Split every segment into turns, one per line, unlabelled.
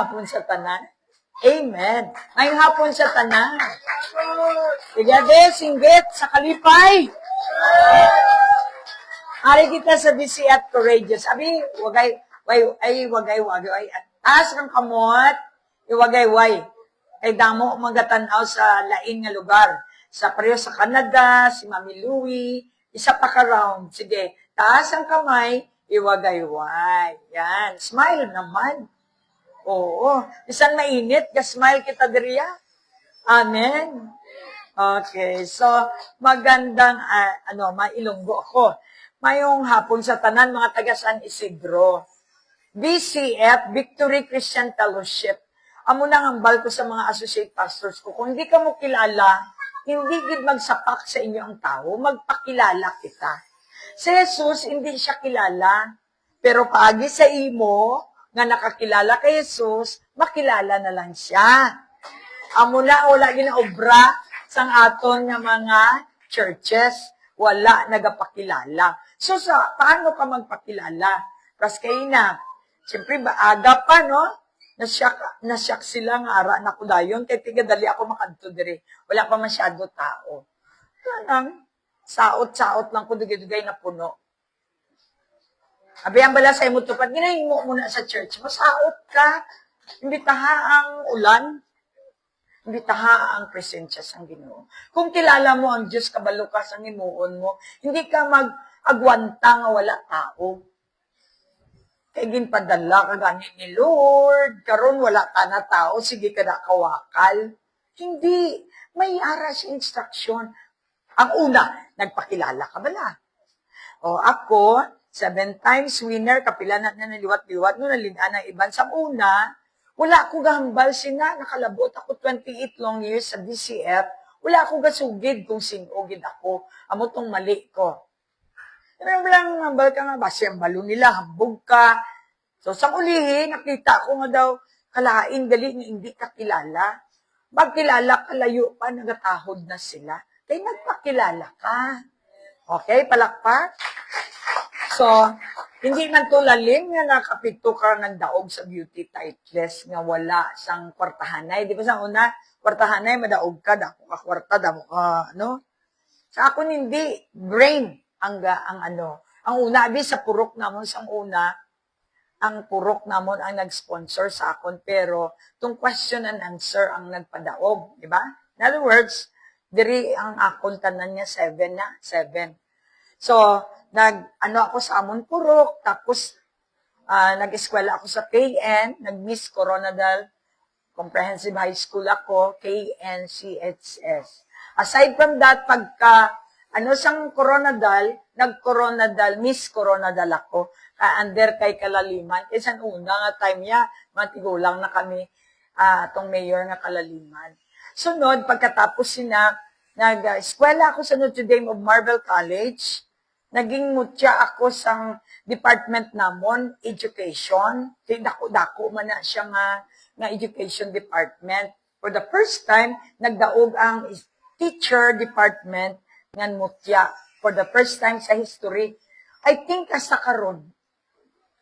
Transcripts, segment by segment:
hapon sa tanan. Amen. Ngayong hapon sa tanan. Igade, singgit, sa kalipay. Ari kita sa busy at courageous. Sabi, wagay, taas ng kamot, iwagay-way. Kay damo magatanaw sa lain nga lugar. Sa pareho sa Canada, si Mami Louie, isa pa ka round. Sige, taas ang kamay, iwagay-way. Yan, smile naman. Oo, isang mainit, smile kita diriya. Amen. Okay, so magandang mailunggo ako. Mayong hapon sa tanan mga taga San Isidro. BCF, Victory Christian Fellowship. Amo nang hambal ko sa mga associate pastors ko. Kung hindi ka mo kilala, hindi gid magsapak sa inyo ang tao, magpakilala kita. Si Jesus, hindi siya kilala. Pero paagi sa imo, nga nakakilala kay Jesus, makilala na lang siya. Amo na, wala ginaobra sang aton nga mga churches. Wala nagapakilala. So, paano ka magpakilala? Kasi kayo na, siyempre, aga pa, no? Nasyak sila nga ara na ko dayon, kaya tigadali ako makadto dire. Wala pa masyado tao. Tanang, saot-saot lang ko dugay-dugay na puno. Abi ang bala sa imo tupad, ginahin mo muna sa church. Masaot ka. Imbitaha ang ulan. Imbitaha ang presensya sang Ginoo. Kung kilala mo ang Diyos, kabalo ka sa himuon mo, hindi ka mag-agwanta nga wala tao. Kaya ginpadala ka gani ni Lord, karon wala ka na tao, sige ka na kawakal. Hindi. May aras instruction. Ang una, nagpakilala ka bala. O ako, 7 times winner, kapila na naliwat-liwat, no nalidaan ng iban. Sa una, wala ko gahambal sina, nakalabot ako 28 long years sa DCF, wala ko gasugid kung sinugid ako, amo tong mali ko. Pero lang hambal ka nga, basi ang balo nila, hambog ka. So sa ulihin, nakita ko nga daw, kalain gali nga hindi ka kilala. Magkilala ka, layo pa, nagatahod na sila. Kaya nagpakilala ka. Okay, palakpak? So, hindi man to lalim nga nakapito ka ng daog sa beauty tightless nga wala sang kwartahanay. Di ba sa una, kwartahanay, madaog ka, dako ka kwarta, damo ka, no? Sa akin hindi, brain ang una, abi sa purok namon sang una, ang purok namon ang nag-sponsor sa akon, pero tong question and answer ang nagpadaog, di ba? In other words, diri ang akon tanan niya 7 na, 7. So, ako sa amon purok, tapos nag-eskwela ako sa KN, nag-Miss Coronadal Comprehensive High School ako, KNCHS. Aside from that, pagka, sang Coronadal, nag-Coronadal, Miss Coronadal ako, under kay Kalaliman. Kasi una nga time niya, matigulang na kami, tong mayor nga Kalaliman. Sunod, pagkatapos nag-eskwela ako sa Notre Dame of Marble College, naging mutya ako sa department namon, education. Dako man na siya nga education department. For the first time, nagdaog ang teacher department ng mutya. For the first time sa history. I think hasta karon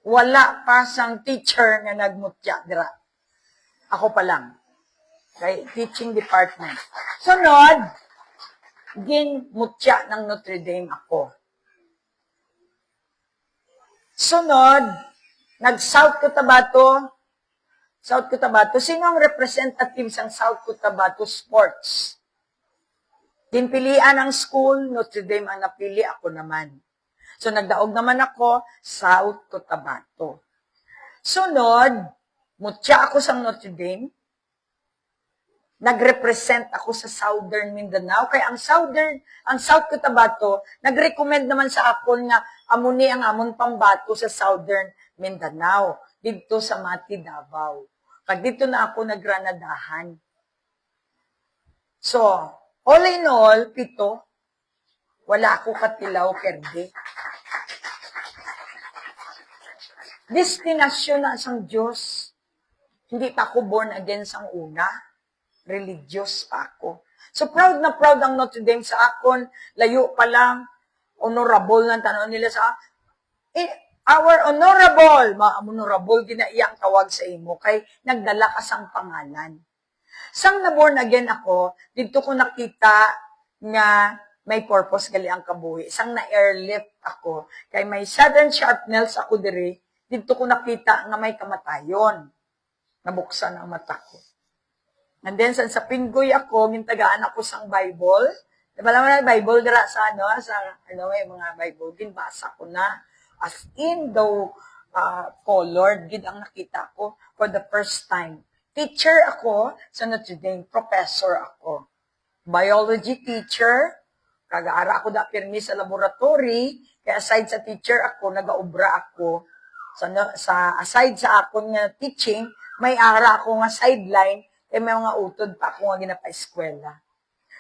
wala pa sang teacher nga nagmutya dira. Ako pa lang. Okay? Teaching department. Sunod, mutya ng Notre Dame ako. Sunod, nag-South Cotabato. South Cotabato. Sino ang representative sa South Cotabato Sports? Dinpilian ang school, Notre Dame ang napili, ako naman. So, nagdaog naman ako, South Cotabato. Sunod, mutya ako sa Notre Dame. Nag-represent ako sa Southern Mindanao. Kaya ang South Cotabato, nag-recommend naman sa akon nga amuni ang amon pambato sa Southern Mindanao, dito sa Mati, Davao. Pag dito na ako nagranadahan. So, all in all, 7, wala ako katilaw kerde. Destinasyon na sang Diyos. Hindi pa ako born again sang una. Religious pa ako. So, proud na proud ang Notre Dame sa akon. Layo pa lang. Honorable ng tanong nila sa Our honorable, honorable, ginaiyang tawag sa imo, kay nagdala ka sang pangalan. Sang na-born again ako, dito ko nakita nga may purpose gali ang kabuhi. Sang na-airlift ako, kay may sudden sharp nails ako diri, dito ko nakita nga may kamatayon. Nabuksan ang mata ko. And then, sa Pinggoy ako, mintagaan ako sang Bible. Diba naman Bible dira sa may mga Bible, ginbasa ko na. As in, though, colored, gid ang nakita ko for the first time. Teacher ako sa Notre Dame, professor ako. Biology teacher, kag-aara ako da pirmi sa laboratory, kaya aside sa teacher ako, nagaobra ako. Aside sa akong teaching, may ara ako nga sideline, may mga utod pa ako nga ginapa-eskwela.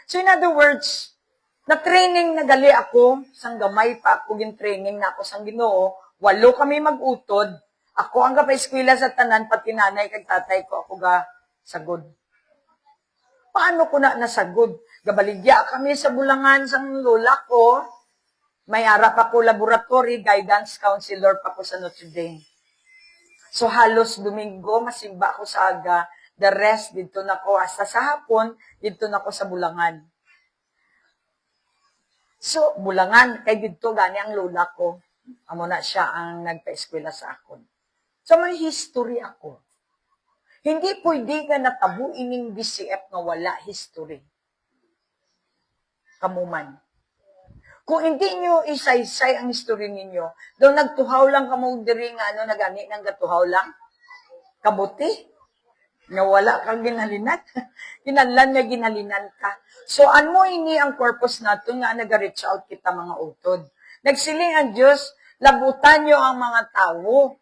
So in other words, na-training na gali ako, sang gamay pa ako gin-training na ako sang Ginoo, 8 kami mag-utod, ako ang gapa-eskwela sa tanan, pati nanay kag tatay ko, ako ga sagod. Paano ko na nasagod? Gabaligya kami sa Bulangan sang lola ko, may ara pa ko laboratory, guidance counselor pa ko sa Notre Dame. So halos Domingo, masimba ako sa aga, the rest, dito na ko, hasta sa hapon, dito na ko sa Bulangan. So, Bulangan, kay dito gani ang lola ko. Amo na siya ang nagpa-eskwela sa akon. So, may history ako. Hindi pwede ka natabuin ng BCF nga wala history. Kamuman. Kung hindi nyo isaysay ang history ninyo, daw nagtuhaw lang kamo diri nga nagani ng gatuhaw lang, kabuti, nga wala kang ginhalinan. Kinahanglan nga ginhalinan ka. So, ano ini ang purpose nato nga nag-reach out kita mga utod? Nagsiling ang Diyos, labutan nyo ang mga tao.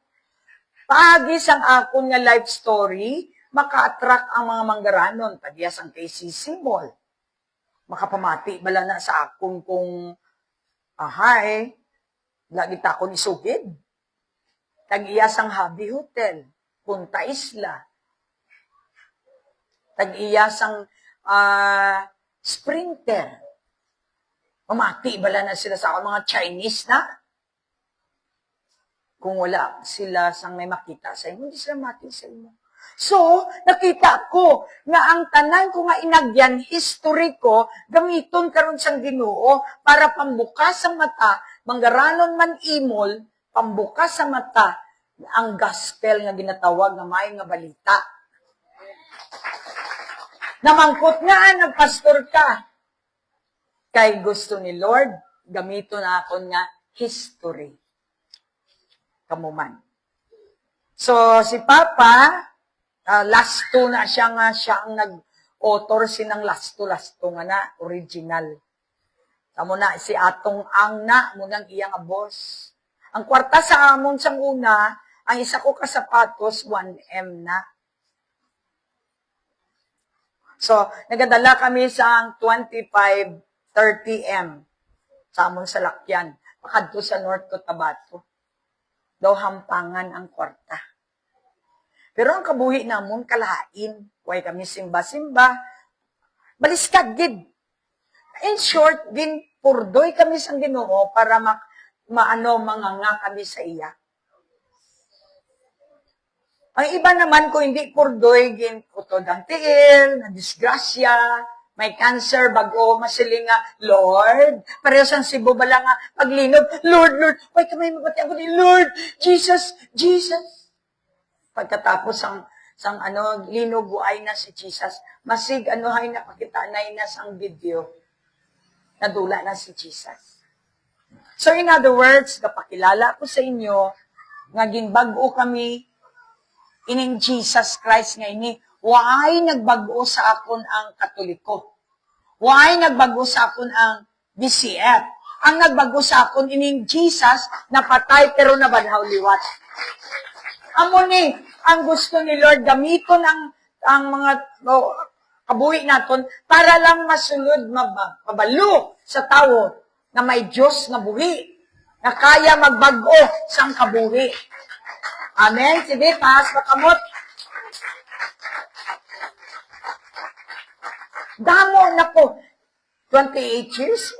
Paagis ang akon nga life story, maka-attract ang mga manggaranon. Padiyas ang KCC Mall. Makapamati bala na sa akon kung ahay, lagi ta akong isugid. Tag-iyas ang Habi Hotel, Punta Isla. Tag-iyas ang Sprinter. Mamati bala na sila sa mga Chinese na. Kung wala sila sang may makita sa imo, hindi sila mati sa imo. So, nakita ko nga ang tanan ko nga inagyan, history ko, gamiton karon sang Ginoo para pambukas ang mata, manggaranon man imol, pambukas ang mata, ang gospel nga ginatawag nga may nga balita. Namangkot nga, nagpastor ka. Kay gusto ni Lord, gamito na ako nga history. Kamuman. So, si Papa, last two na siya nga, siya ang nag-author sinang last two nga na, original. Tamo na, si Atong Ang na, munang iyang boss. Ang kwarta sa amon sang una, ang isa ko kasapatos, 1M na. So, nagadala kami sa 25-30M sa amon salakyan. Pakadto sa North Cotabato. Daw hampangan ang kwarta. Pero ang kabuhi namon kalain. Huwag kami simba-simba. Baliskad, gid. In short, din purdoy kami sa Ginoo para manganga kami sa iya. Ang iba naman, kung hindi purdoy, utod ang tiil, na disgrasya, may cancer, bago, masiling nga, Lord, pareho sang Cebu bala nga, paglinog, Lord, Lord, why kamay mabati ako ni Lord, Jesus, Jesus. Pagkatapos sang linog, buhay na si Jesus, masig, hay na, pakita na sang video, nadula na si Jesus. So, in other words, kapakilala ko sa inyo, nga ginbago kami, ining Jesus Christ nga ini, why nagbago sa akon ang Katoliko? Why nagbago sa akon ang BCF? Ang nagbago sa akon ining Jesus na patay pero nabadhaw liwat. Amo ni, ang gusto ni Lord gamiton ang mga kabuhi naton para lang masulod, mabalo sa tao na may Diyos na buhi, na kaya magbago sang kabuhi. Amen. Sige, taas makamot. Damo na po. 28 years?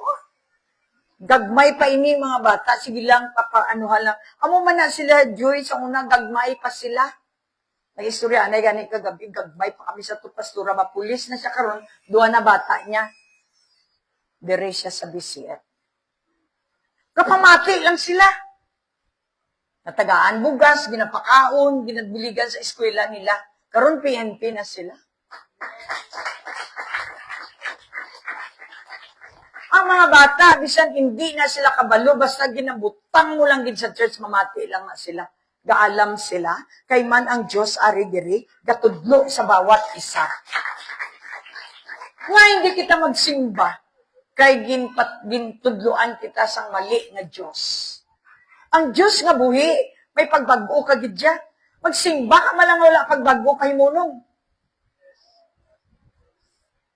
Gagmay pa ini mga bata, sige lang, papaanuhan lang. Amo man na sila, Joy, sa una, gagmay pa sila. Nag-istorya, anay gani kagabi, gagmay pa kami sa tupastura, mapulis na siya karon, duha na bata niya. Dire siya sa BCF. Kapamati lang sila. Natagaan bugas, ginapakaon, ginabiligan sa eskwela nila. Karon PNP na sila. Ang mga bata, bisan hindi na sila kabalo, basta ginabutang mo lang din sa church, mamati lang na sila. Gaalam sila, kay man ang Diyos ari diri, gatudlo sa bawat isa. Nga hindi kita magsimba, kay gintudloan kita sa mali na Diyos. Ang Diyos nga buhi, may pagbago ka gidya. Magsimba ka malang wala pagbago kay munong.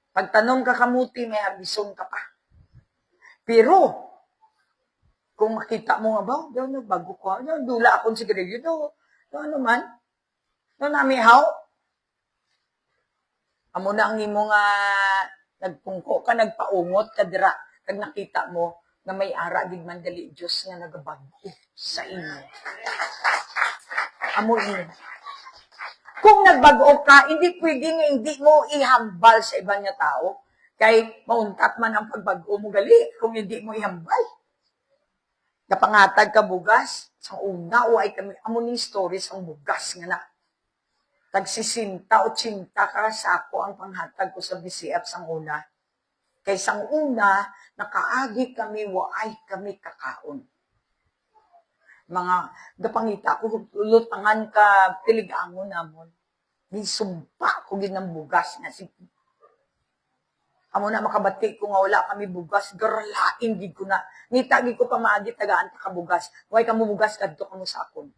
Pagtanong ka kamuti, may habison ka pa. Pero, kung makita mo nga ba, daw bago ko, dula akong sigarilyo, ano man, namihaw. Amo na ang imo nga, nagpungko ka, nagpaungot ka dira, kag nakita mo, na may ara, gid man dali Diyos nga nagabago sa inyo. Amo inyo. Kung nagbago ka, hindi pwede nga hindi mo ihambal sa ibang nga tao. Kay mauntat man ang pagbago mo gali kung hindi mo ihambal. Kapangatag ka bugas, sa una o ay kami, amuning stories ang bugas nga na. Tagsisinta o tsinta ka sa ako ang panghatag ko sa BCF sang una. Kay sang una, nakaagi kami, waay kami kakaon. Mga gapangita ko, lutangan ka, tiligangon namon. Di sumpa ko ginang bugas na sige. Amo na makabati ko nga wala kami bugas, garalain gid ko na. Nitagi ko pa maagi tagaan ta ka bugas. Way ka mo bugas kadto ka mo sa akon.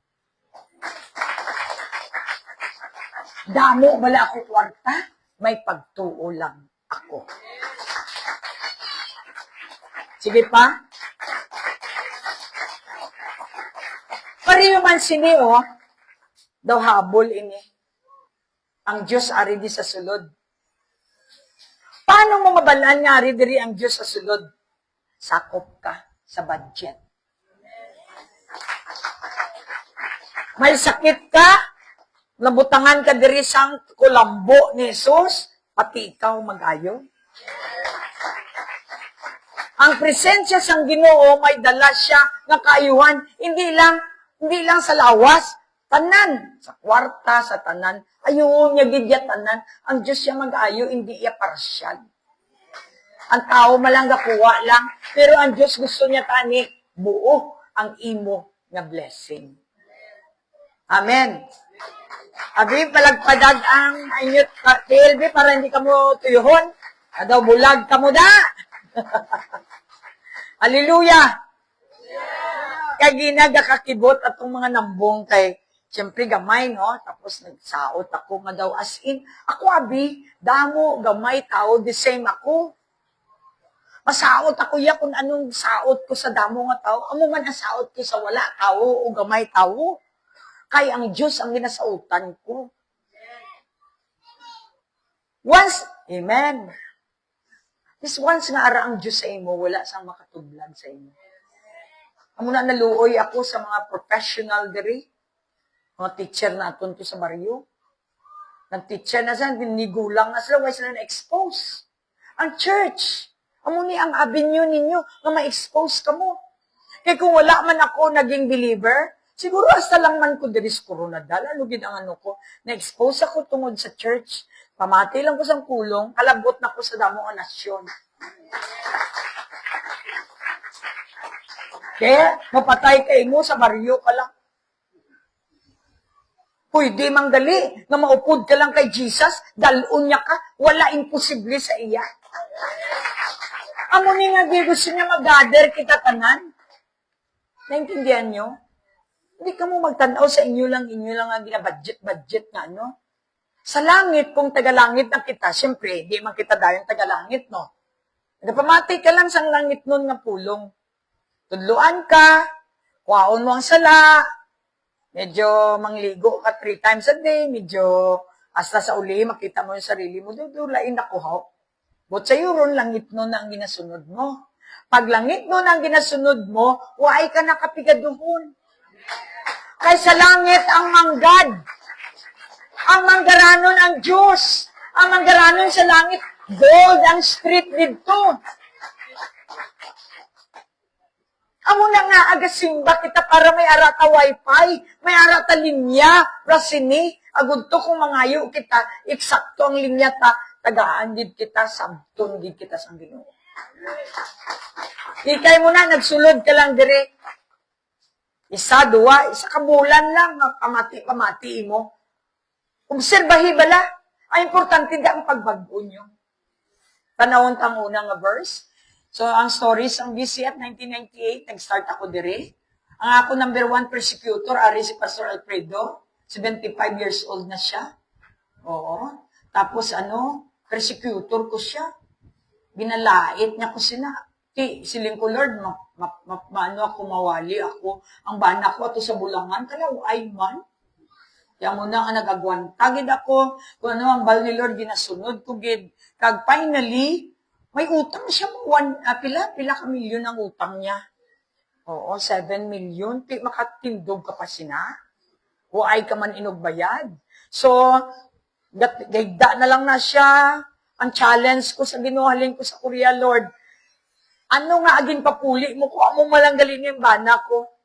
Damo wala ako kwarta, may pagtuo lang ako. Sige pa. Pariyo man sini daw habol ini. Ang Diyos ari di sa sulod. Paano mo mabalaan nga diri ang Diyos sa sulod? Sakop ka sa budget. May sakit ka, nabutangan ka diri sang kulambo ni Jesus, pati ikaw mag-ayo. Ang presensya sang Ginoo may dala siya nga kaayuhan, hindi lang sa lawas, tanan, sa kwarta, sa tanan, ayun niya gidya tanan, ang Diyos siya mag-ayo, hindi iya parsyal. Ang tao malangga kuha lang, pero ang Diyos gusto niya tani, buo ang imo nga blessing. Amen. Abi, palagpadag ang anyot PLB para hindi ka mo tuyuhon. Adaw bulag ka mo da. Hallelujah. Kaya ginagakakibot atong mga nambong kay siyempre gamay, no? Tapos nagsaot ako nga daw as in. Ako, abi, damo, gamay, tao, the same ako. Masaot ako ya kung anong saot ko sa damo nga tao. Amo man ang saot ko sa wala tao o gamay tao. Kay ang Diyos ang ginasautan ko. Once, amen. This once nga ara ang Diyos sa imo, wala sang makatublag sa imo. Amo na naluoy ako sa mga professional diri. Mga teacher naton to sa baryo. Nag-teacher na sila, nigulang na sila, why sila na-expose? Ang church, amo ni ang avenue ninyo na ma-expose ka mo. Kaya kung wala man ako naging believer, siguro hasta lang man ko diri sa Coronadal, ano gid ang ano ko, na-expose ako tungod sa church. Pamati lang ko sa kulong, kalabot na ko sa damo nga nasyon. Kaya, mapatay kay mo sa baryo ka lang. Pwede manggali na maupod ka lang kay Jesus, dalon niya ka, wala imposible sa iya. Amo ni nga gusto niya mag-gather kita tanan. Naintindihan nyo? Hindi ka mo magtanaw sa inyo lang ang gina-budget nga, no? Sa langit, kung tagalangit na kita, siyempre, di man kita dahil tagalangit, no? Nagpamati ka lang sa langit nun na pulong. Tudluan ka, kuhaon mo ang sala, medyo mangligo ka 3 times a day, medyo hasta sa uli, makita mo yung sarili mo, dudulain ako, ho. But sa iyo ron, langit nun na ang ginasunod mo. Paglangit nun ang ginasunod mo, waay ka nakapigaduhon. Kay sa langit ang manggad. Ang manggaranon ang Diyos. Ang manggaranon sa langit, gold ang street dito. Amo na nga agasimba kita para may arata wifi, may arata linya, rasini, agudto kung mangayo kita, eksakto ang linya ta, tagaan gid kita, sabton gid kita sa Ginoo. Ikay mo na, nagsulod ka lang dire. Isa, duwa, isa ka bulan lang, pamati mo. Obserbahi bala, ay importante da ang pagbago nyo. Panahon tang unang verse. So, ang stories, ang BCF 1998, nag-start ako dire. Ang ako number 1 persecutor, ari si Pastor Alfredo. 75 years old na siya. Oo. Tapos persecutor ko siya. Binalait niya ko sila. Siling ko, Lord, ako mawali ako. Ang bana ko ato sa bulangan, kaya ay man. Kaya mo na nga nagagwantagid ako. Kung ano ang bal ni Lord, ginasunod ko gid. Kag finally, may utang siya mo. Pila ka milyon ang utang niya. Oo, 7 million. Makatindog ka pa sina. Huay ka man inugbayad. So, gayda na lang na siya. Ang challenge ko sa ginuhalin ko sa Korea, Lord, ano nga aging papuli mo ko? Amo malanggalin yung bana ko.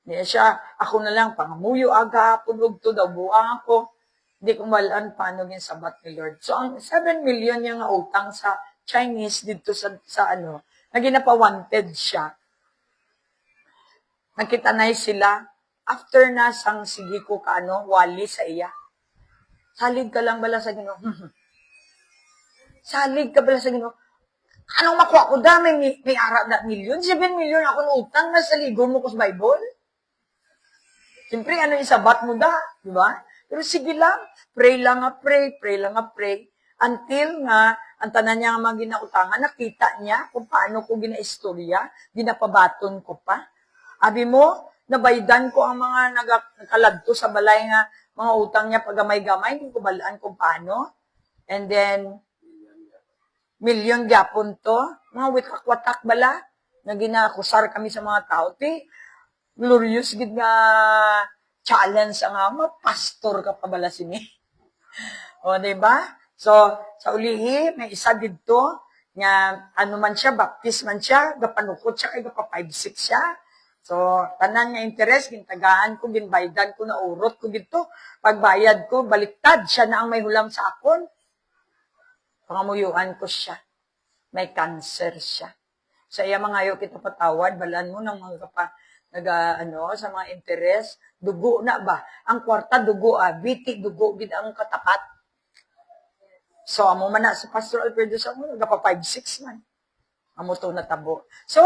Niya siya, ako na lang, pangamuyo aga, punog to daw, buang ako. Hindi ko malaan paano yung sabat ni Lord. So, ang 7 million yung utang sa Chinese dito sa naginapawanted siya. Nakita na sila, after na sang sige ko wali sa iya. Salig ka lang bala sa Ginoo. Salig ka bala sa Ginoo. Anong makuha ko dami? May ara na milyon? 7 million ako ng utang na sa ligo mo ko sa Bible? Siyempre, isabat mo da? Di ba? Pero sige lang, pray lang nga pray. Until nga, ang tanan niya nga mga ginautangan, nakita niya kung paano ko ginaistorya, ginapabaton ko pa. Abi mo, nabaydan ko ang mga nakaladto sa balay nga mga utang niya pagamay-gamay, hindi ko balaan kung paano. And then, milyon gyapon to, mga witak-watak bala, na ginakusar kami sa mga tao. Glorious gid nga challenge ang pastor ka pa bala sini. O, diba? So, sa ulihi, may isa dito, nga, man siya, baptist man siya, gapanukot siya, kay gapa 5-6 siya. So, tanan nga interes, gintagaan ko, ginbaydan ko, na urot ko dito. Pagbayad ko, baliktad, siya na ang may hulam sa akon. Pangamuyuan ko siya. May cancer siya. Sa iya mga ayo kita patawad, balaan mo ng mga sa mga interes, dugo na ba? Ang kwarta, dugo biti, dugo, gid ang katapat. So, amo man na sa Pastor Alfredo sa mo, nagpa 5-6 man. Amo to natabo. So,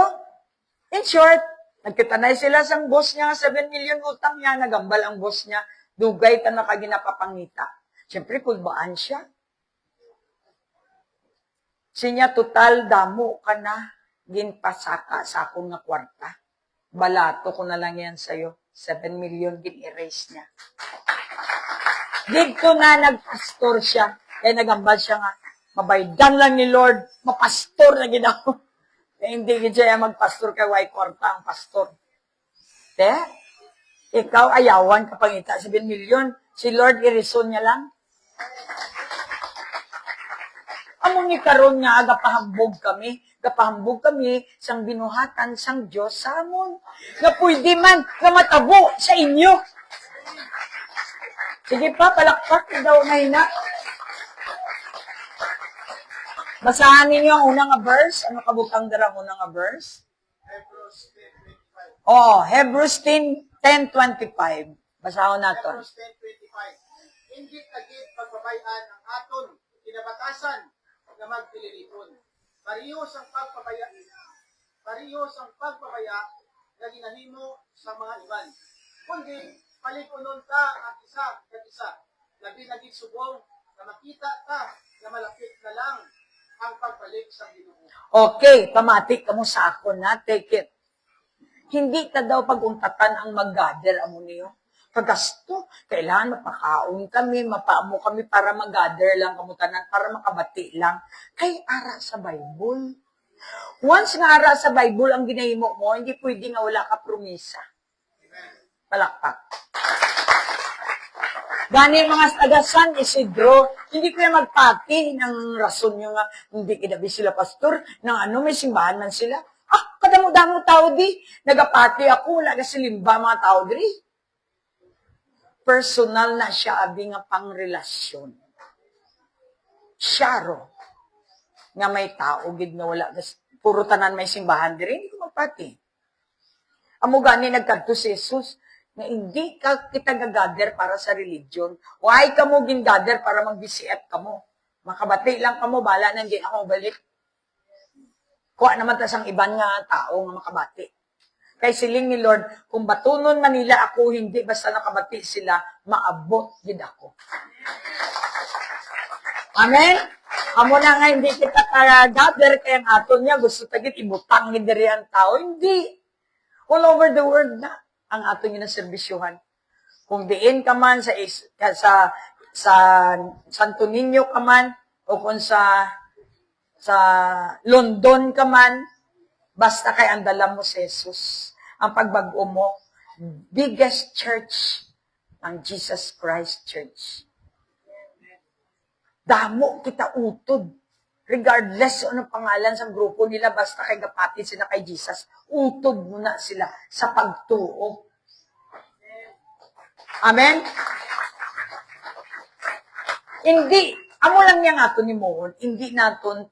in short, nagkitanay sila sang boss niya, 7 million utang niya, nagambal ang boss niya, dugay ka na kaginapapangita. Siyempre, kulbaan siya. Sinya total damo ka na, ginpasaka sa akong nga kwarta. Balato ko na lang yan sa'yo. 7 million gin-erase niya. Dito na nagpastor siya. Kaya nagambal siya nga, mabaydan lang ni Lord, mapastor na ginawa. Kaya hindi siya magpastor kay White Kwarta ang pastor. Ikaw ayawan ka pangita 7 million. Si Lord irison niya lang. Among ni karon nga gapahambog kami sang binuhatan sang Dios sa amon. Nga pwede man nga matabo sa inyo. Sige pa, palakpak daw na hina. Basahan ninyo ang unang verse. Ano kabutang darang unang verse? Hebrews 10:25. Basahon naton.
Hebrews 10:25. Hindi agit pagbabayan ang aton kinabatasan na magpililipon. Parehos ang pagpapaya na ginahimo sa mga iban. Kundi, palikunon ta ang isa at isa. Labi na subong na makita ta na malapit na lang ang pagbalik sa Ginoo.
Okay, pamati ka mo sa ako na. Take it. Hindi ka daw pag-untatan ang mag-gather amo niyo. Pagasto, kailangan mapakaon kami, mapaamo kami para mag-gather lang kamutanan, para makabati lang. Kay ara sa Bible. Once nga ara sa Bible ang ginahimo mo, hindi pwede nga wala ka promisa. Palakpak. Gani mga taga San Isidro, hindi ko yung magpati ng rason nyo nga, hindi kinabi sila pastor, ng may simbahan man sila. Kadamo-damo tao di, nagapati ako, wala ka silimba mga tao di. Personal na siya, abi nga pangrelasyon. Syaro, nga may tao, gid nga wala, puro tanan may simbahan di rin, hindi ko magpati. Amo gani nagkadto si Jesus, na hindi ka kita gagather para sa religion. Why ka mo gingather para mag-BCF ka mo? Makabati lang ka mo, bala nang di ako balik. Kuha naman tas ang iban nga tao nga makabati. Kay siling ni Lord, kung batunon man nila ako, hindi basta nakabati sila, maabot gid ako. Amen? Amo na nga hindi kita ka-gather kaya ang aton niya, gusto tagit ibutang gid diri ang tao. Hindi. All over the world na ang aton yung serbisyuhan. Kung diin ka man sa Santo Niño ka man, o kung sa London ka man, basta kay ang dala mo si Jesus. Ang pagbago mo, biggest church, ang Jesus Christ Church. Damo kita utod. Regardless anong pangalan sa grupo nila, basta kay gapati sila kay Jesus, utod muna sila sa pagtuo. Amen? Hindi, amo lang niya nga ito ni Mohon, hindi naton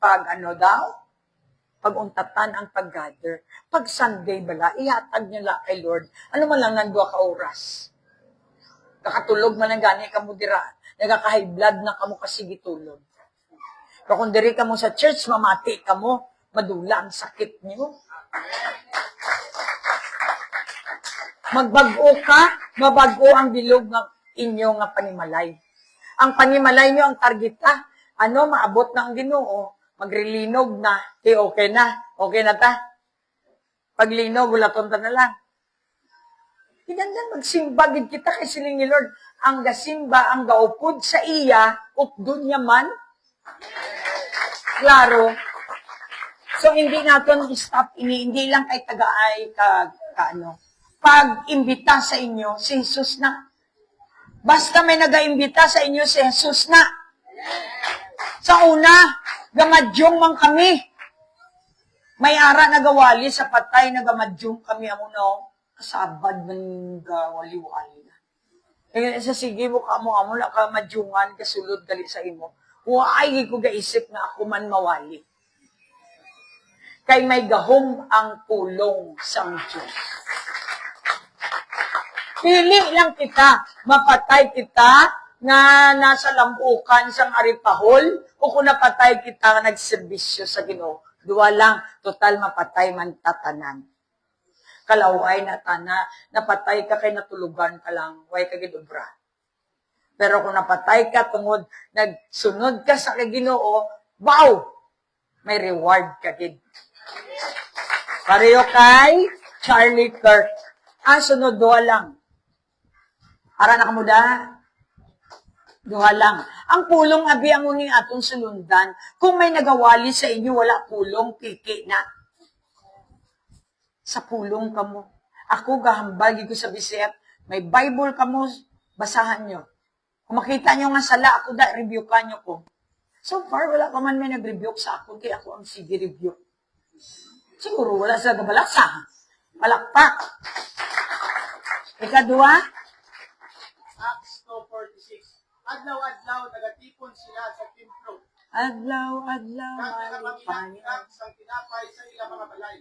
pag-untatan ang pag-gather. Pag Sunday bala, ihatag niya kay Lord. Ano man lang nandua ka oras. Kakatulog man ang gani ka mo dira. Nagaka-high blood na kamo kasi gitulog. Pero kung diri ka mo sa church, mamati ka mo, madula ang sakit niyo. Magbago ka, mabago ang bilog ng inyo nga panimalay. Ang panimalay niyo ang targeta. Maabot na ang Ginoo, magrilinog na, okay na ta. Paglinog, ulaton ta na lang. Hinandan magsimbagid kita kay siling ni Lord. Ang gasimba, ang gaupod sa iya, updun niya man. Klaro. So, hindi natin stop, hindi lang kay tagaay pag-imbita sa inyo, si Jesus na. Basta may nag-aimbita sa inyo, si Jesus na. Sa una, gamadyong man kami. May ara nagawali sa patay, nagamadyong kami, kasabad ng gawali-wali na. Sa sige mo ka mo, na kamadyungan, kasulod gali sa imo. Huwag ko gaisip na ako man mawali. Kay may gahom ang pulong sang Diyos. Pili lang kita, mapatay kita nga nasa lambukan sang aripahol, o kung napatay kita nga nagserbisyo sa Ginoo. Dua lang, total mapatay man tatanan. Kalaway na tana, napatay ka kay natulugan ka lang, way ka gidobra. Pero kung napatay ka tungod, nagsunod ka sa Ginoo, wow! May reward ka gid. Pareho kay Charlie Kirk. Sunod, duha lang. Ara na kamuda? Duha lang. Ang pulong abi ang uning atong sulundan. Kung may nagawali sa inyo, wala pulong, piki na. Sa pulong kamo. Ako gahambal ko sa BCF, may Bible kamo, basahan nyo. Kung makita nyo nga sala, ako review ka nyo ko. So far, wala pa man may nag-review sa ako, kaya ako ang sige review. Siguro, wala sa gabalasa. Palakpak. Ikadua?
Acts 2:46. Adlaw-adlaw, nagatipon sila sa templo.
Adlaw-adlaw,
Nagkakamangilak sang tinapay sa ilang mga balay.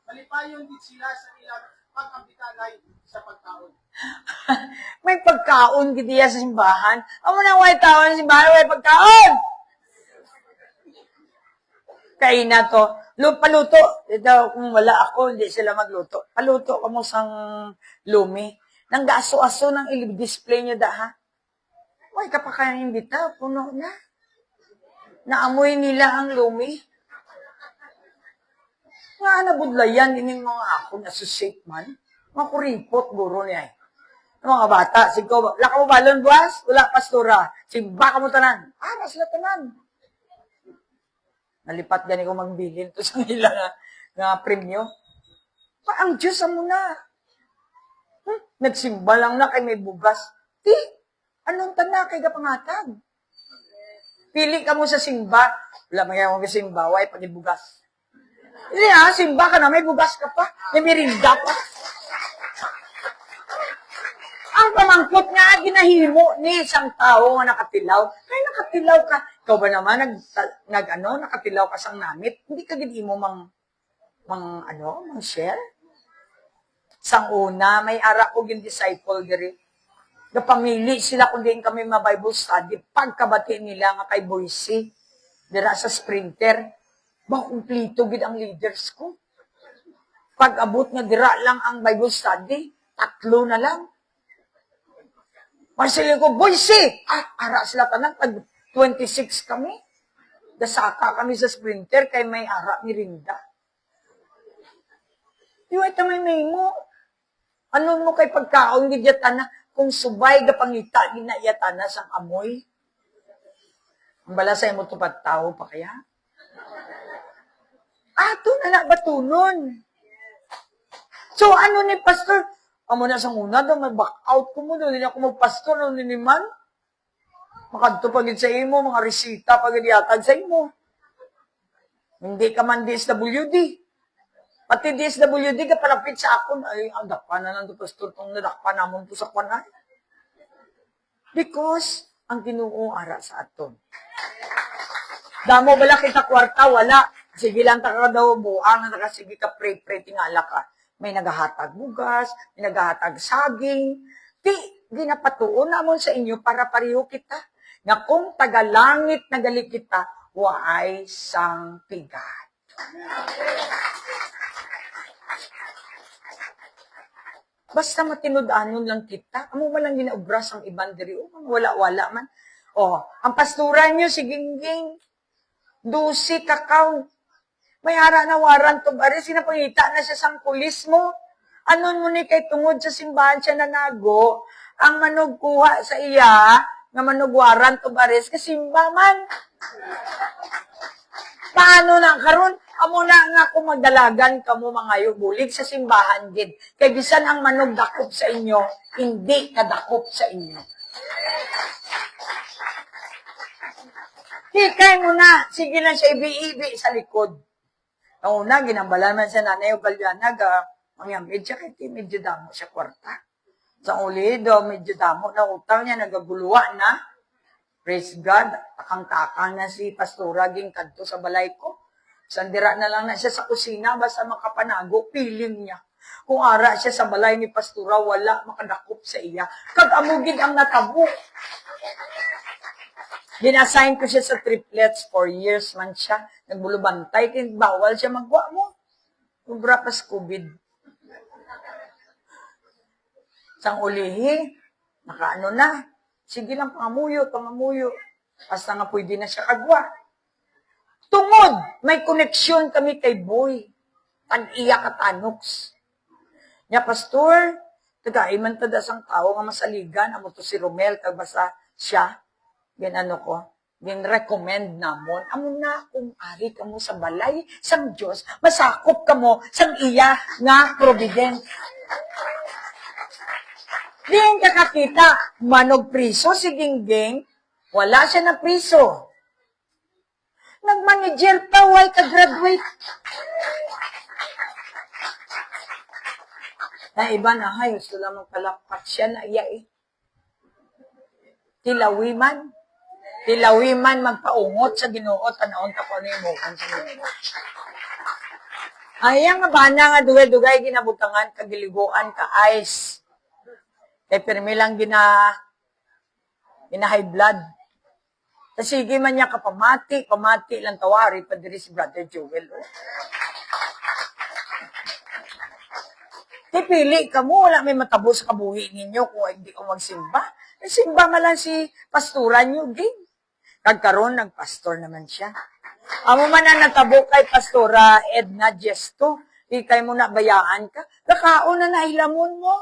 Malipayon din sila sa ilang pag-ambitalay sa pagkaon.
May pagkaon gidiya sa simbahan. Amo na way taon sa simbahan, way pagkaon. Kaya na to. Paluto. Ito, kung wala ako, hindi sila magluto. Paluto ka mo sang lumi. Nang gaso-aso ng i-display nyo da, ha? Uy, kapag kaya imbita, puno na. Naamoy nila ang lumi. Nga nabudlayan din yung mga ako na susik man. Mga kuripot, guro niya eh. Mga bata, sigko, wala ka mo balon, buwas? Wala, pastora. Simba ka mo tanan. Mas sila tanan. Nalipat gani ko magbilin to sa nila nga premyo. Ang Diyos mo na. Nagsimba lang na kay may bugas. Ti, anong tanda kay kapangatag? Pili ka mo sa simba. Wala mga akong simba, way pagibugas. Hindi simba ka na, may bugas ka pa. May merinda pa. Ang pamangkot nga, ginahimo ni isang tao nga nakatilaw. Kaya nakatilaw ka. Ikaw ba naman, nakatilaw ka sang namit? Hindi ka ginimo mang share? Sang una, may ara ko yung disciple diri. Napamili sila kung din kami ma-Bible study. Pagkabati nila nga kay Boise, dira sa Sprinter, kumplito gid ang leaders ko. Pag-abot nga dira lang ang Bible study, 3 na lang. Marcelo ko, Boise! Ara sila tanan, pag 26 kami. Dasaka kami sa Sprinter, kay may ara ni Rinda. Yung ito may mo. Ano mo kay pagkaon gidyatan na, kung subay ga pangita, ginayatan na sang amoy. Ang balasay mo tupad tao pa kaya? Ato na batunon. So, ano ni Pastor? Amo na sa una, mag-back out ko mo, hindi ako mag-pastor, ano ni man? Makadto pagid sa imo, mga resita pagid yatag sa imo. Hindi ka man DSWD. Pati DSWD ka palapit sa akon, ay, ang dakpan na lang Pastor, itong nadakpan namon po sa kwanay. Because, ang Ginoo ara sa aton. Damo bala kita kwarta, wala. Sige lang taka daw buang, nakasige ka pray-pray, tingala ka. May nagahatag bugas, may nagahatag saging. Di, ginapatuon namon sa inyo para pareho kita. Nga kung tagalangit nagali kita, waay sang pigat. Basta matinud-anon lang kita. Amo man lang ginaubras ang iban diri. Wala-wala man. Ang pastoran nyo, si Gingging. 12 kakao. May ara na waran to bari. Sinapangita na siya sang pulis mo. Anon mo ni kay tungod sa simbahan siya nanago. Ang manugkuha sa iya, nga manugwaran to baris, kasimba man. Paano na karon? Amo na nga kung magdalagan kamo mga bulig sa simbahan gid. Kay bisan ang manog dakop sa inyo, hindi kadakop sa inyo. Hikay mo na, sige lang siya ibi-ibi sa likod. Ang una, ginambalan man siya nanay o balyanag, mga medyo kay medyo damo siya kwarta. Sa uli do, medyo damo na utang niya, nagaguluwa na. Praise God, takang-takang na si Pastora ging kadto sa balay ko. Sandira na lang na siya sa kusina, basta makapanago, piling niya. Kung ara siya sa balay ni Pastora, wala makadakop sa iya. Kag-amugid ang natabo. Dinassign ko siya sa triplets, 4 years man siya. Nagbulubantay, kaya bawal siya magwa mo. Ubra pas COVID. Sang ulihi, nakaano na. Sige lang, pangamuyo. Basta nga pwede na siya kagwa. Tungod, may koneksyon kami kay Boy. Tag-iya katanoks. Nya, Pastor, tagaiman tada sang tao nga masaligan, amo to si Romel, basta siya, ginano ko, gin-recommend namon, amo na kung ari ka mo sa balay, sang Diyos, masakop ka mo, sang iya nga providence. Diyan ka kakita, manog priso si Gingging, wala siya na priso. Nag-manager pa, why ka-graduate? Na iba na, hay, gusto lang magpalakpat siya na iya eh. Tilawiman magpaungot sa Ginoo, tanaon ka po na yung mukan sa Ginoo. Ayang nga bana nga dugay-dugay ginabutangan, kagiliguan ka ice. Kay pirmi lang high blood. Sige man niya pamati lang tawari, pa diri si Brother Joel. Pili ka mo, wala may matabo sa kabuhi ninyo kung hindi ka magsimba. Simba man lang si pastoran nyo, ging. Kagkaroon, nagpastor naman siya. Amo man na natabo kay Pastora Edna Gesto, ikay mo na bayaan ka, kakaon na nahilamon mo.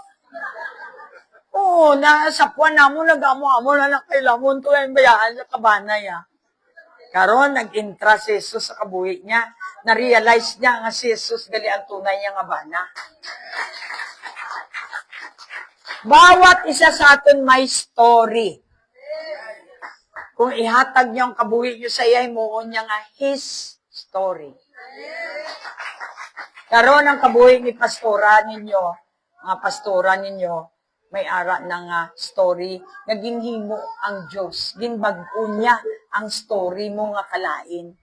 Oo, nasapwan na mo, nag-amo-amo na nakailamon to yung bayaan sa kabanay. Karon nag-intra si Jesus sa kabuhi niya. Na-realize niya nga si Jesus gali ang tunay niya nga bana. Bawat isa sa aton may story. Kung ihatag niyo ang kabuhi niyo sa iya, himuon niya nga his story. Karon ang kabuhi ni pastora ninyo, mga pastora ninyo, may ara ng story nga ginhimo ang Dios. Ginbag-o niya ang story mo nga kalain.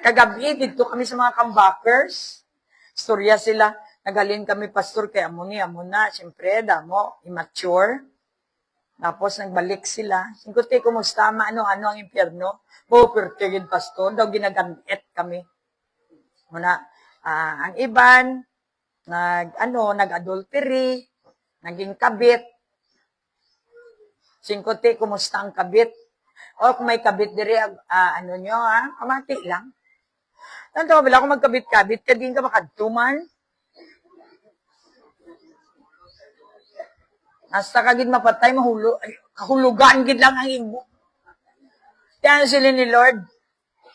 Kagabi dito kami sa mga comebackers. Storya sila, nagalin kami pastor kay amo na, syempre damo immature. Tapos nagbalik sila. Singkuti, kumusta? Ano ang impyerno? Pertigid pastor, daw ginagamit kami. Muna, ang iban, nag-adultery, naging kabit. Singkuti, kumusta ang kabit? O kung may kabit diri, kamati lang. Nanto, bila ako magkabit-kabit, kading ka makadtuman. Hasta kagid mapatay, kahulugan gid lang ang imo. Tiyan sila ni Lord.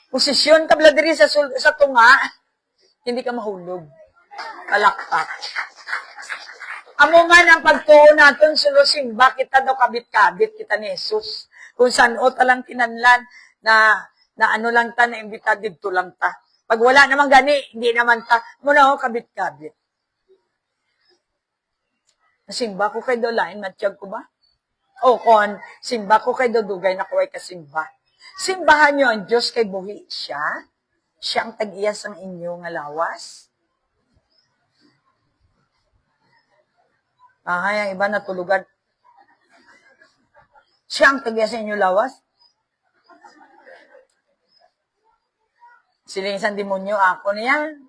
Posisyon ka bala diri sa tunga, hindi ka mahulog. Palakpak. Amo man ang pagtuo naton sulusin, bakit daw kabit-kabit kita ni Jesus? Kung saan o talang kinanlan na ano lang ta, na imbita dito lang ta. Pag wala naman gani, hindi naman ta, muna ako kabit-kabit. Simba ko kay do lain, matiyag ko ba? O kon, simba ko kay do dugay na kuway kasimba. Simbahan nyo ang Diyos kay buhi siya. Siya ang tag-iyas ang inyo nga lawas. Ang iba natulugan. Siya ang tag-iyas ang inyo lawas. Siling isang demonyo, ako na yan.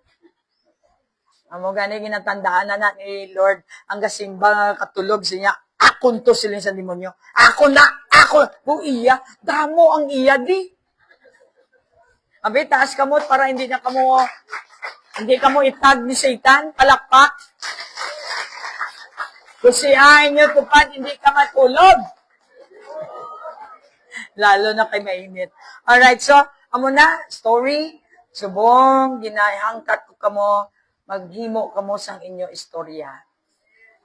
Amo gani ginatandaan na ni Lord ang gasimba katulog siya. Akon to siling isang demonyo. Ako na! Ako! Iya! Damo ang iya di! Abi, taas kamot para hindi kamo itag ni Satan, palakpak. Kusiyahin nyo tupad, hindi ka matulog. Lalo na kay mainit. Alright, so, amo na, story. Subong, ginahangkat ko kamo, maghimo kamo sang inyo istorya.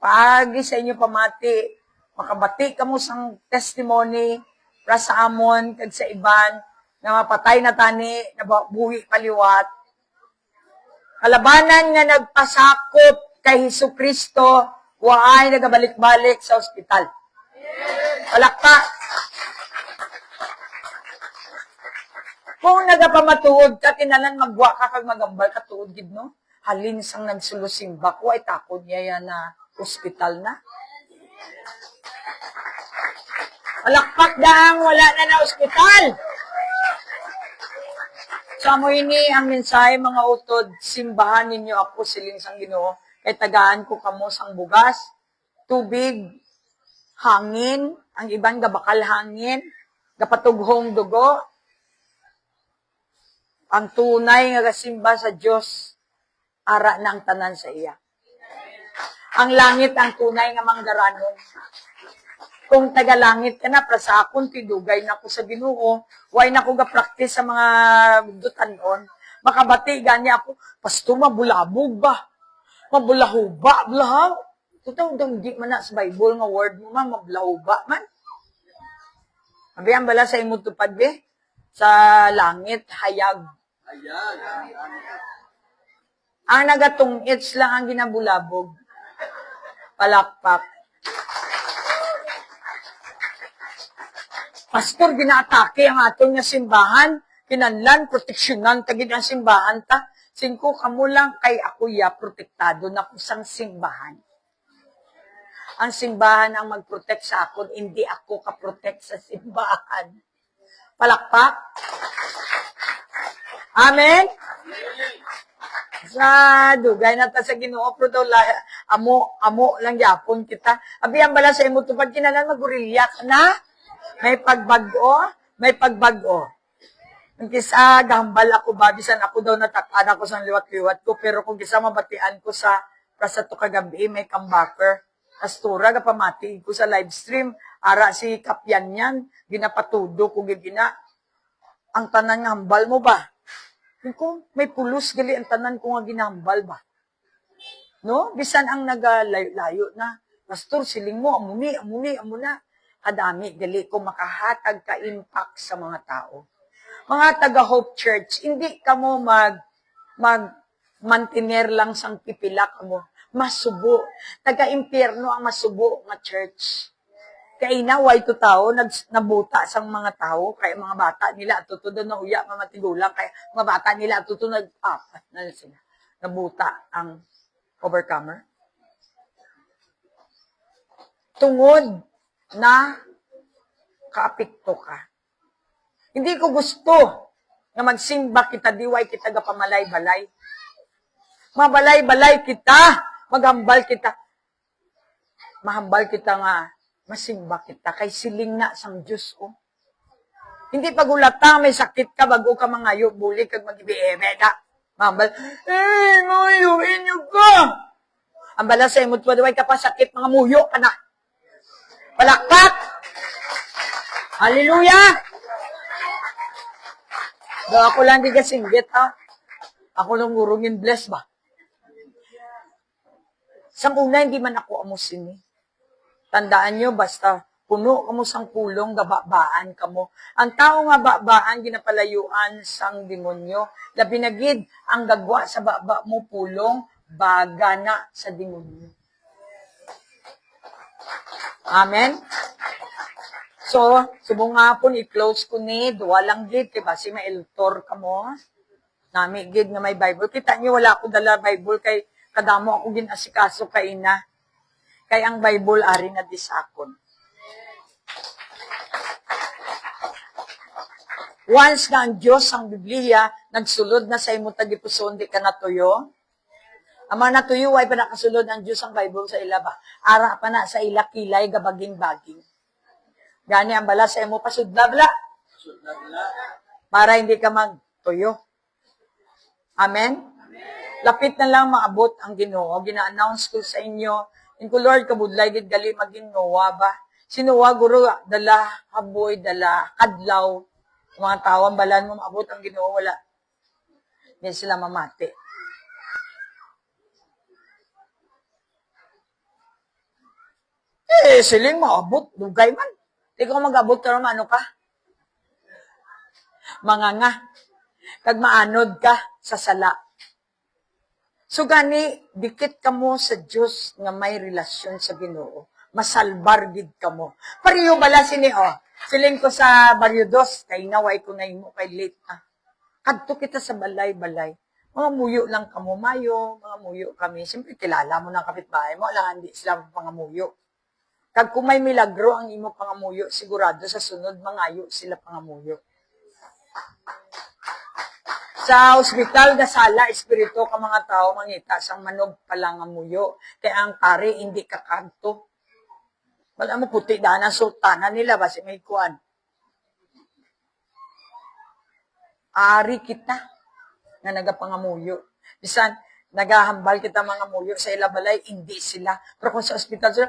Pagi sa inyo pamati, makabati kamo sang testimony, para sa amon, kag sa iban, na mapatay na tani, na buhi paliwat. Kalabanan nga nagpasakop kay Hesus Kristo, waay nagabalik-balik sa ospital. Palakpak. Kung nagapamatuod ka, kinalan magwa ka kag magambal ka tuod gid no? Halin sang nagsulusimba ko ay takod niya yan na ospital na. Palakpak daang wala na ospital. Sa mo ini ang mensahe mga utod, simbahan ninyo ako siling sang Ginoo, kay tagaan ko kamo sang bugas, tubig, hangin, ang iban gabakal hangin, gapatughong dugo. Ang tunay nga kasimba sa Dios ara na ang tanan sa iya. Ang langit ang tunay nga manggaranon. Kung taga-langit ka na, prasakon, tidugay na ko sa Ginoo, way na ko ga-practice sa mga dutanon, makabati gani ako, pasto mabulabog ba? Mabulahuba, blahaw. Totoo, di man na sa Bible nga word mo man, mabulahuba man. Abi, ang bala sa imong tupad, be? Sa langit, hayag. Ang nagatungits lang ang ginabulabog. Palakpak. Pastor, ginaatake ang atong nga simbahan. Kinanlan, proteksyonan, tagid ang simbahan ta. Singko, kamo lang kay ako ya, protektado na kusang simbahan. Ang simbahan ang mag-protect sa akon, hindi ako ka-protect sa simbahan. Palakpak. Amen? Sa dugay na ta sa Ginoo, pero daw amo lang yapon kita. Abi ang bala sa imo tupad kinalan magurilya ka na. May pagbago, may pagbago. Ang kisa gambal ako babisan ako daw natakan ako sa liwat-liwat ko, pero kung kisa mabatian ko sa to kagabi may comebacker. Astura ga pamati ko sa live stream, ara si Kapyan yan, ginapatudo ko gina. ang tanan nga hambal mo ba? Kung may pulos gali ang tanan ko nga ginahambal ba? No? Bisan ang nagalayo na, pastor, siling mo, amuna. Kadami, gali ko makahatag ka impact sa mga tao. Mga taga Hope Church, hindi ka mo mantener lang sang pipilak mo. Masubo. Taga-impyerno ang masubo nga church. Kaya inaway to tao, nabuta sang mga tao, kaya mga bata nila, tutod na uya, mga tigulang, kaya mga bata nila, tutod na sila. Nabuta ang overcomer. Tungod na kaapekto ka. Hindi ko gusto na magsimba kita, diway kita gapamalay-balay. Mabalay-balay kita, maghambal kita. Mahambal kita nga, masimba kita, kay siling na sang Diyos ko. Hindi pagulata, may sakit ka, bago ka mangayo, buli kag mag-ibiebe na. Mahambal, nguyuin niyo ka! Ang bala sa imot, wadaway ka pa sakit, mga muyo ka na. Palakpak! Hallelujah! Do ako lang di ka singgit, ha? Ako lang urungin bless ba? Sang una, hindi man ako amusin eh. Tandaan nyo, basta puno kamo sang pulong, gababaan kamo. Ang tao nga babaan, ginapalayuan sang demonyo. Labi na gid, ang gagwa sa baba mo pulong, baga na sa demonyo. Amen? So, subong nga po, i-close ko ni, duwa lang gid, kay basi mailtor kamo. Nami gid nga may Bible. Kita nyo, wala ako dala Bible, kay kadamo ako ginasikaso kay ina. Kay ang Bible ari na disakon. Once nga ang Diyos, ang Biblia, nagsulod na sa imo tagipuson, di ka natuyo. Ang mga natuyo, ay pa nakasulod ang Diyos ang Bible sa ila ba? Ara pa na sa ila kilay, gabaging-baging. Gani ang bala sa imo pasudlabla. Para hindi ka magtuyo. Amen? Lapit na lang maabot ang Ginoo. Gina-announce ko sa inyo, in ko, Lord, kabudlay, gid gali maging Noah ba? Si Noah, guro, dala haboy, dala kadlaw. Mga tawang balan mo, maabot ang Ginoo, wala. Hindi sila mamati. Siling maabot, dugay man. Di ko mag-abot ka naman, ano ka? Mga kag maanod ka sa sala. So gani, dikit ka mo sa Diyos nga may relasyon sa Ginoo. Masalbar gid ka mo. Pariyo bala sini, siling ko sa Barrio 2, kay naway ko na imo kay late na. Kadto kita sa balay-balay. Mga muyo lang kamo, mayo, mga muyo kami. Siyempre, kilala mo ng kapitbahay mo, lang hindi sila pangamuyo. Kag kung may milagro ang imo pangamuyo, sigurado sa sunod, mangayo sila pangamuyo. Sa ospital, sala, espiritu ka mga tao, mangita, sang manog palang amuyo. Kaya ang tari, hindi kakanto. Wala mo puti daan ang sultana nila, basi may kuwan. Ari kita, na nagapangamuyo. Bisan, nagahambal kita mga muyo sa ilabalay, hindi sila. Pero kung sa ospital sila,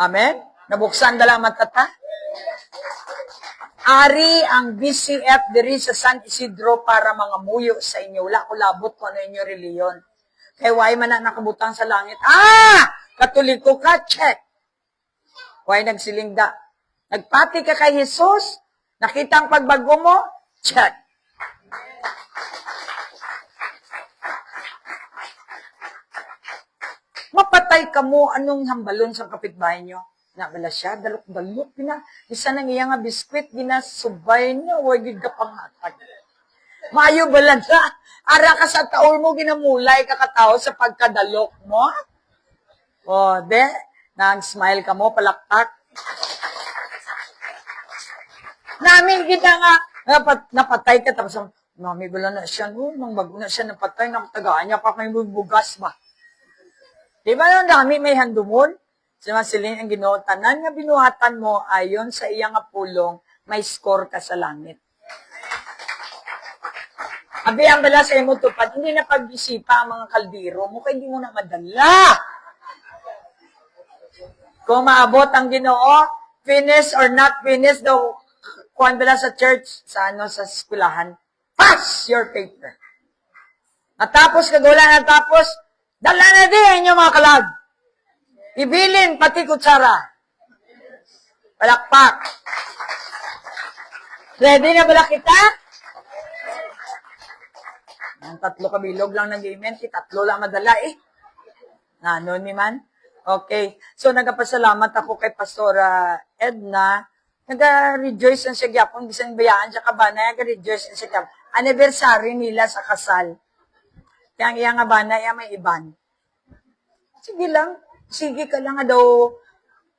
amen? Nabuksan dala matata? Ari ang BCF diri sa San Isidro para mga muyo sa inyo. Wala ko labot kung ano inyo reliyon. Kaya why man na nakabutang sa langit? Katoliko ka, check. Why nagsilingda? Nagpati ka kay Jesus? Nakita ang pagbago mo? Check. Mapatay ka mo, anong hambalon sa kapitbahay nyo? Nabala siya, dalok-dalok, isa nang iya nga biskwit, ginasubay niya, huwag ka pangatag. Mayo bala na, ara ka sa taol mo, ginamulay ka katao sa pagkadalok mo. Nag-smile ka mo, palaktak. Namin kita nga, napatay ka, tapos mami bala na siya, nang bago na siya napatay, nakatagaan niya pa kayo bugas ba? Di ba yung dami may handumon? Siling ang Ginoo, tanan nga binuhatan mo ayon sa iyang pulong, may score ka sa langit. Abi ang bala sa imo tupad, hindi na pag-isipa ang mga kaldero mo, kaya hindi mo na madala. Kung maabot ang Ginoo, finish or not finish, daw, kuhan ba sa church, sa eskwelahan, pass your paper. Natapos, kagula natapos, dala na din yung mga kalag. Ibilin, pati kutsara. Palakpak. Ready na bala kita? Ang 3 kabilog lang nag-amen, 3 lang madala eh. Ano ni man? Okay. So, nagpasalamat ako kay Pastora Edna. Nag-rejoice na siya gyapon, bisan bayaan siya kabana, nag-rejoice na siya gyapon. Anniversary nila sa kasal. Kaya ang iyang abana, iya may iban. Sige lang. Sige ka lang daw.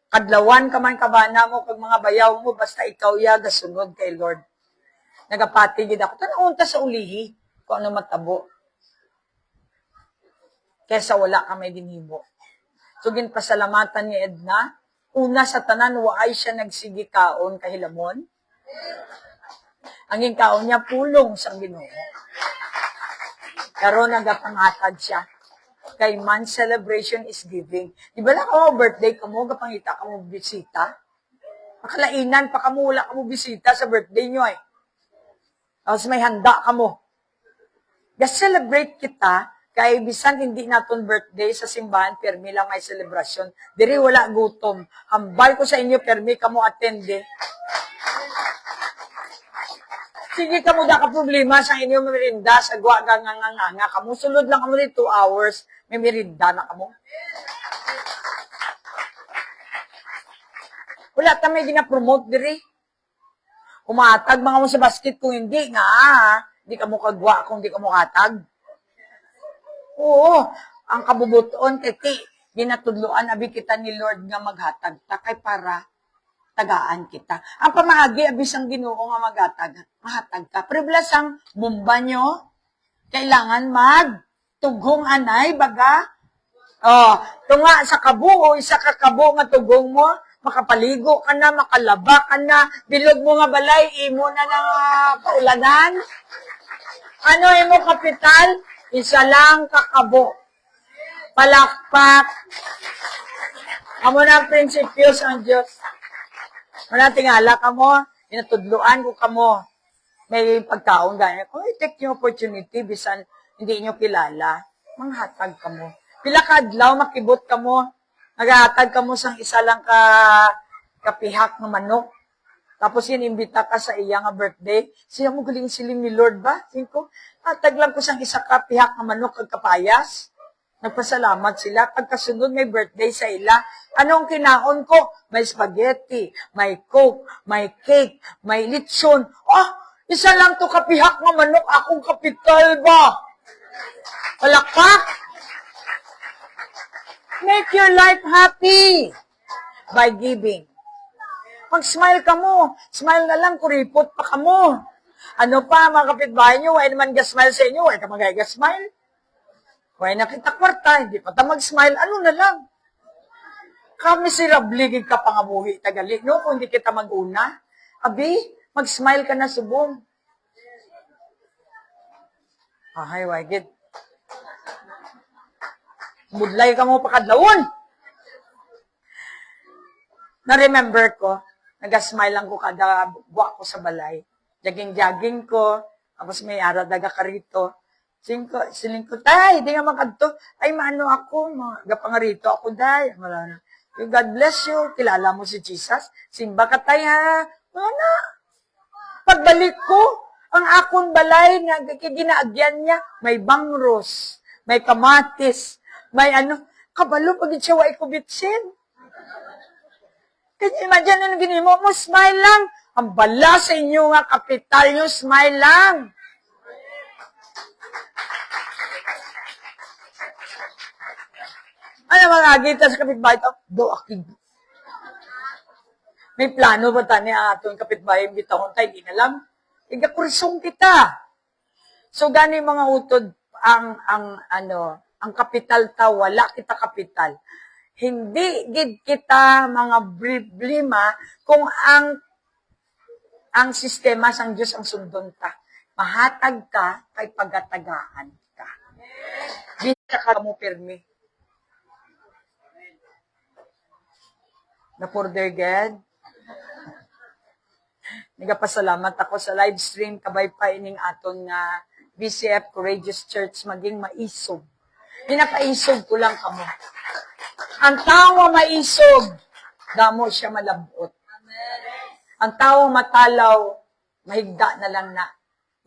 Kadlawan ka man kabana mo, kag mga bayaw mo, basta ikaw ya, gasunod kay Lord. Nagapatigid ako. Tanaunta sa ulihi, kung ano matabo. Kesa wala ka may dinhibo. So, ginpasalamatan ni Edna. Una sa tanan, waay siya nagsigi kaon kahilamon. Ang kaon niya, pulong sa Ginoo. Pero nagapangatag siya. Kay man celebration is giving. Di ba lang ako, birthday ka mo, kapangita ka mo bisita? Makalainan pa ka mo, wala ka mo bisita sa birthday nyo eh. Tapos may handa ka mo. Just celebrate kita, kay bisan hindi naton birthday sa simbahan, permi lang may celebration. Diri wala gutom. Hambal ko sa inyo, permi ka mo attende. Sige ka mo da ka problema sa inyo merinda, sa gwa nga kamo. Sulod lang kamo rin 2 hours, may merinda na kamo. Wala ta may gina-promote diri. Umatag mga mo sa basket kung hindi nga, hindi ka mo kagwa kung hindi ka mo katag. Oo, ang kabubuton, kiti, ginatudluan, abi kita ni Lord nga maghatag ta, kay para tagaan kita. Ang pamaagi, abis ang Ginoo nga mahatag ka. Priblas ang bumba nyo, kailangan tugong anay, baga. Tunga sa kabo, o isa ka kabo nga tugong mo, makapaligo ka na, makalaba ka na, bilog mo nga balay, imo na ng paulanan. Ano imo kapital? Isa lang kakabo. Palakpak. Amo na ang prinsipyo sa Diyos. Wala tingala ka mo, inatudluan ko ka mo. May pagkaon ganyan. Kung i-take yung opportunity, bisan hindi nyo kilala, manghatag ka mo. Pila ka adlaw, makibot ka mo, naghatag ka mo sang isa lang kapihak ng manok. Tapos yun, imbita ka sa iya nga birthday. Sila mo galing siling ni Lord ba? Singko, hatag lang ko sang isa kapihak ng manok kag kapayas. Nagpasalamat sila. Pagkasunod may birthday sa ila. Anong kinaon ko? May spaghetti, may coke, may cake, may lechon. Isa lang to kapihak ng manok. Akong kapital ba? Palakpak? Make your life happy by giving. Mag-smile ka mo. Smile na lang, kuripot pa ka mo. Ano pa, mga kapitbahay nyo, why naman ga-smile sa inyo? Why ka mag-smile? Why nakita kwarta, hindi pa ta mag-smile, ano na lang. Kamiserabli ka pangabuhi tagali, no? Kung hindi kita mag-una. Abi, mag-smile ka na subong. Ay, wagid. Budlay ka mo pakadlawon. Na-remember ko, nag-smile lang ko kada buwa ko sa balay. Jogging-jogging ko, tapos may aradaga ka rito. Silingko, tay, di nga makadto. Ay, maano ako, gapangarito ako, day. God bless you. Kilala mo si Jesus. Simba ka, tay, ha? Ano? Pagbalik ko, ang akong balay, ginaagyan niya, may bangros, may kamatis, may kabalo, pag siya wa ikubitsin. Kasi imagine, ano ginimo mo, smile lang. Ang bala sa inyo nga, kapital nyo, smile lang. Ano mga agita sa kapitbahay ito? Akig. May plano ba tani atong kapitbahay bitaw kung tayo, di na lang. Igakurisong kita. So, gani mga utod, ang kapital ta, wala kita kapital. Hindi gid kita mga problema kung ang sistema sang Diyos ang sundon ta. Mahatag ka kay pagatagaan ka. Di ka mo pirmi. Na for their God. Nagapasalamat ako sa live stream kabay pa ining aton nga BCF Courageous Church maging maisog. Pinakaisog ko lang kamo. Ang tao maisog, damo siya malabot. Ang tao matalaw, mahigda na lang na.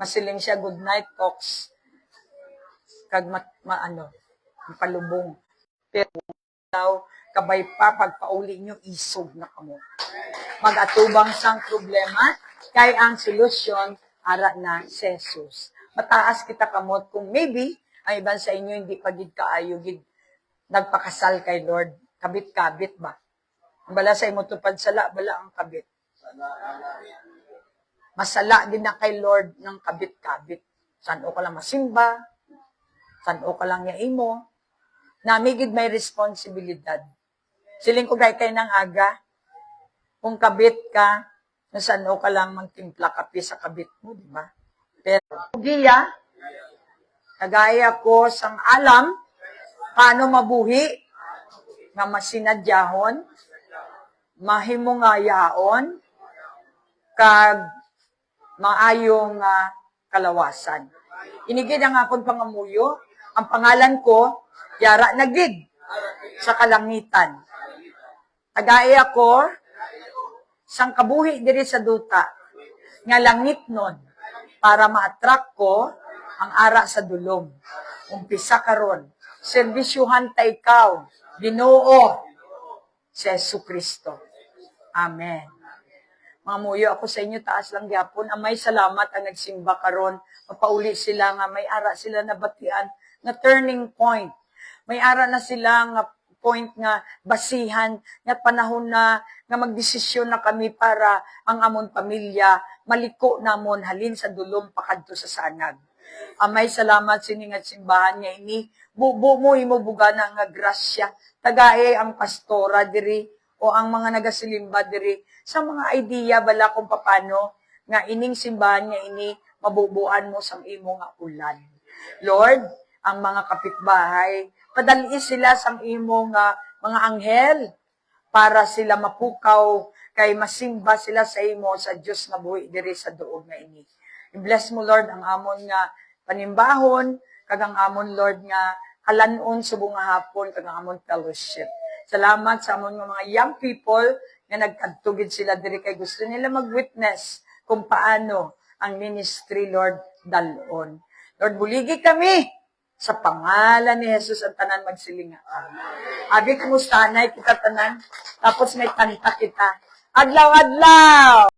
Masiling siya good night talks. Kag mapalubong. Pero daw kabay pa pagpauli nyo isog na kamo. Mag-atubang sang problema, kay ang solusyon, ara na si Jesus. Mataas kita kamot kung maybe, ang iban sa inyo hindi pagid kaayo, gid nagpakasal kay Lord. Kabit-kabit ba? Bala sa imo tupad sala, bala ang kabit. Masala din na kay Lord ng kabit-kabit. Saan o ka lang masimba, saan o ka lang niya imo, namigid may responsibilidad. Siling ko gay kay ng aga, kung kabit ka, nasaan o ka lang magtimpla kape sa kabit mo, di ba? Pero, giya, kagaya ko sang alam, paano mabuhi, nga masinadyahon, mahimungayaon, kag maayong kalawasan. Inigid ang akong pangamuyo, ang pangalan ko, Yara Nagid, sa kalangitan. Tagaya ko, sang kabuhi diri sa duta, nga langit nun, para ma-attract ko ang ara sa dulom. Umpisa karon, serbisyuhan ta ikaw, Ginoo, si Jesucristo. Amen. Mga muyo, ako sa inyo, taas lang gyapon. Amay salamat ang nagsimba karon. Mapauli sila nga, may ara sila nabatian na turning point. May ara na sila nga point nga basihan, nga panahon na nga magdesisyon na kami para ang amon pamilya, maliko namon halin sa dulom pakadto sa sanag. Amay salamat sining at simbahan nga ini, bubo mo imubugana nga grasya, tagae ang pastora diri, o ang mga nagasilimba diri, sa mga idea bala kung paano nga ining simbahan nga ini, mabubuan mo sa imo nga ulan. Lord, ang mga kapitbahay, padali sila sa imo nga mga anghel, para sila mapukaw, kay masimba sila sa imo sa Diyos nga buhi diri sa duog nga ini. I-bless mo, Lord, ang amon nga panimbahon, kag ang amon, Lord, nga halanon subong nga hapon, kag ang amon fellowship. Salamat sa amon nga mga young people nga nagkadtugid sila diri kay gusto nila mag-witness kung paano ang ministry, Lord, dalon. Lord, buligi kami sa pangalan ni Jesus ang tanan magsilinga. Abi, kumusta na kita tanan? Tapos may kanta kita. Adlaw-adlaw!